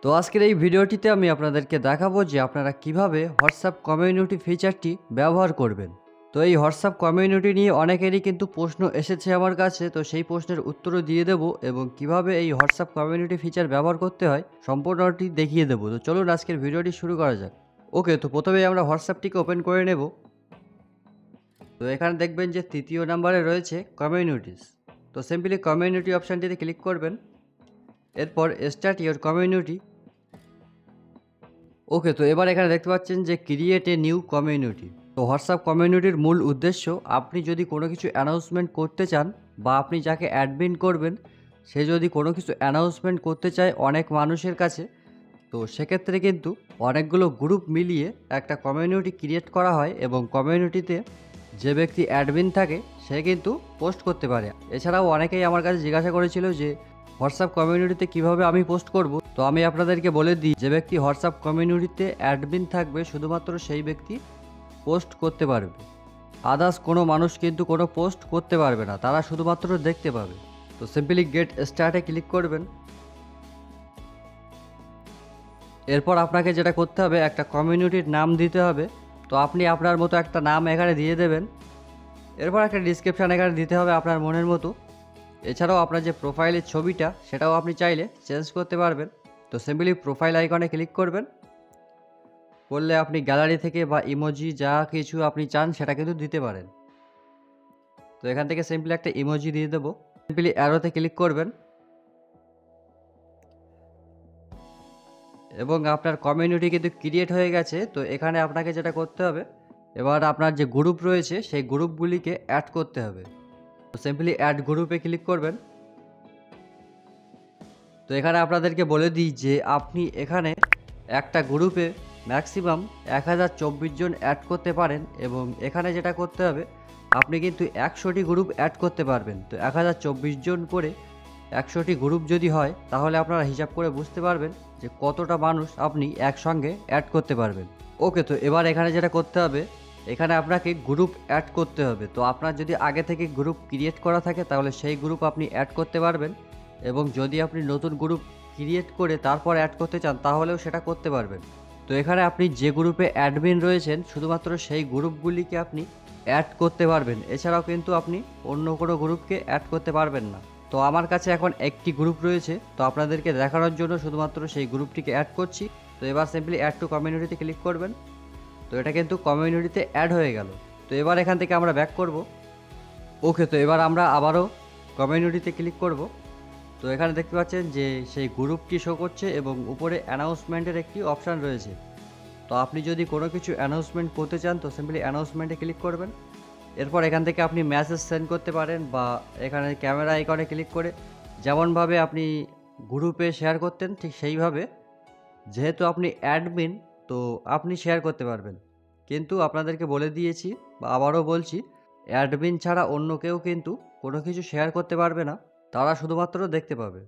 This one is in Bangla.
তো আজকের এই ভিডিওটিতে আমি আপনাদেরকে দেখাবো যে আপনারা কিভাবে হোয়াটসঅ্যাপ কমিউনিটি ফিচারটি ব্যবহার করবেন। তো এই হোয়াটসঅ্যাপ কমিউনিটি নিয়ে অনেকেরই কিন্তু প্রশ্ন এসেছে আমার কাছে, তো সেই প্রশ্নের উত্তরও দিয়ে দেবো এবং কিভাবে এই হোয়াটসঅ্যাপ কমিউনিটি ফিচার ব্যবহার করতে হয় সম্পূর্ণটি দেখিয়ে দেবো। তো চলুন আজকের ভিডিওটি শুরু করা যাক। ওকে, তো প্রথমেই আমরা হোয়াটসঅ্যাপটিকে ওপেন করে নেব। তো এখানে দেখবেন যে তৃতীয় নাম্বারে রয়েছে কমিউনিটিস। তো সিম্পলি কমিউনিটি অপশানটিতে ক্লিক করবেন। এরপর স্টার্ট ইওর কমিউনিটি। ওকে, তো এবার এখানে দেখতে পাচ্ছেন যে ক্রিয়েট এ নিউ কমিউনিটি। তো হোয়াটসঅ্যাপ কমিউনিটির মূল উদ্দেশ্য, আপনি যদি কোনো কিছু অ্যানাউন্সমেন্ট করতে চান বা আপনি যাকে অ্যাডমিন করবেন সে যদি কোনো কিছু অ্যানাউন্সমেন্ট করতে চায় অনেক মানুষের কাছে, তো সেক্ষেত্রে কিন্তু অনেকগুলো গ্রুপ মিলিয়ে একটা কমিউনিটি ক্রিয়েট করা হয় এবং কমিউনিটিতে যে ব্যক্তি অ্যাডমিন থাকে সে কিন্তু পোস্ট করতে পারে। এছাড়াও অনেকেই আমার কাছে জিজ্ঞাসা করেছিল যে হোয়াটসঅ্যাপ কমিউনিটিতে কিভাবে আমি পোস্ট করব। তো আমি আপনাদেরকে বলে দিই, যে ব্যক্তি হোয়াটসঅ্যাপ কমিউনিটিতে অ্যাডমিন থাকবে শুধুমাত্র সেই ব্যক্তি পোস্ট করতে পারবে। আদার্স কোনো মানুষ কিন্তু কোনো পোস্ট করতে পারবে না, তারা শুধুমাত্র দেখতে পাবে। তো সিম্পলি গেট স্টার্টে ক্লিক করবেন। এরপর আপনাকে যেটা করতে হবে, একটা কমিউনিটির নাম দিতে হবে। তো আপনি আপনার মতো একটা নাম এখানে দিয়ে দেবেন। এরপর একটা ডিসক্রিপশান এখানে দিতে হবে আপনার মনের মতো। এছাড়াও আপনার যে প্রোফাইলের ছবিটা সেটাও আপনি চাইলে চেঞ্জ করতে পারবেন। তো সিম্পলি প্রোফাইল আইকনে ক্লিক করবেন। করলে আপনি গ্যালারি থেকে বা ইমোজি যা কিছু আপনি চান সেটা কিন্তু দিতে পারেন। তো এখান থেকে সিম্পলি একটা ইমোজি দিয়ে দেবো। সিম্পলি অ্যারোতে ক্লিক করবেন এবং আপনার কমিউনিটি কিন্তু ক্রিয়েট হয়ে গেছে। তো এখানে আপনাকে যেটা করতে হবে, এবার আপনার যে গ্রুপ রয়েছে সেই গ্রুপগুলিকে অ্যাড করতে হবে। তো সিম্পলি অ্যাড গ্রুপে ক্লিক করবেন। তো এখানে আপনাদেরকে বলে দিই যে আপনি এখানে একটা গ্রুপে ম্যাক্সিমাম 1024 জন অ্যাড করতে পারেন এবং এখানে যেটা করতে হবে, আপনি কিন্তু 100টি গ্রুপ অ্যাড করতে পারবেন। তো 1024 জন করে 100টি গ্রুপ যদি হয় তাহলে আপনারা হিসাব করে বুঝতে পারবেন যে কতটা মানুষ আপনি একসঙ্গে অ্যাড করতে পারবেন। ওকে, তো এবার এখানে যেটা করতে হবে, এখানে আপনাকে গ্রুপ অ্যাড করতে হবে। তো আপনার যদি আগে থেকে গ্রুপ ক্রিয়েট করা থাকে তাহলে সেই গ্রুপ আপনি অ্যাড করতে পারবেন এবং যদি আপনি নতুন গ্রুপ ক্রিয়েট করে তারপর অ্যাড করতে চান তাহলেও সেটা করতে পারবেন। তো এখানে আপনি যে গ্রুপে অ্যাডমিন রয়েছেন শুধুমাত্র সেই গ্রুপগুলিকে আপনি অ্যাড করতে পারবেন, এছাড়াও কিন্তু আপনি অন্য কোনো গ্রুপকে অ্যাড করতে পারবেন না। তো আমার কাছে এখন একটি গ্রুপ রয়েছে, তো আপনাদেরকে দেখানোর জন্য শুধুমাত্র সেই গ্রুপটিকে অ্যাড করছি। তো এবার সিম্পলি অ্যাড টু কমিউনিটিতে ক্লিক করবেন। তো এটা কিন্তু কমিউনিটিতে অ্যাড হয়ে গেল। তো এবার এখান থেকে আমরা ব্যাক করব। ওকে, তো এবার আমরা আবারও কমিউনিটিতে ক্লিক করব। তো এখানে দেখতে পাচ্ছেন যে সেই গ্রুপটি শো করছে এবং উপরে অ্যানাউন্সমেন্টের একটি অপশান রয়েছে। তো আপনি যদি কোনো কিছু অ্যানাউন্সমেন্ট করতে চান তো সিম্পলি অ্যানাউন্সমেন্টে ক্লিক করবেন। এরপর এখান থেকে আপনি মেসেজ সেন্ড করতে পারেন বা এখানে ক্যামেরা আইকনে ক্লিক করে যেমনভাবে আপনি গ্রুপে শেয়ার করতেন ঠিক সেইভাবে, যেহেতু আপনি অ্যাডমিন তো আপনি শেয়ার করতে পারবেন। কিন্তু আপনাদেরকে বলে দিয়েছি বা আবারও বলছি, অ্যাডমিন ছাড়া অন্য কেউ কিন্তু কোনো কিছু শেয়ার করতে পারবে না, তারা শুধুমাত্র দেখতে পাবে।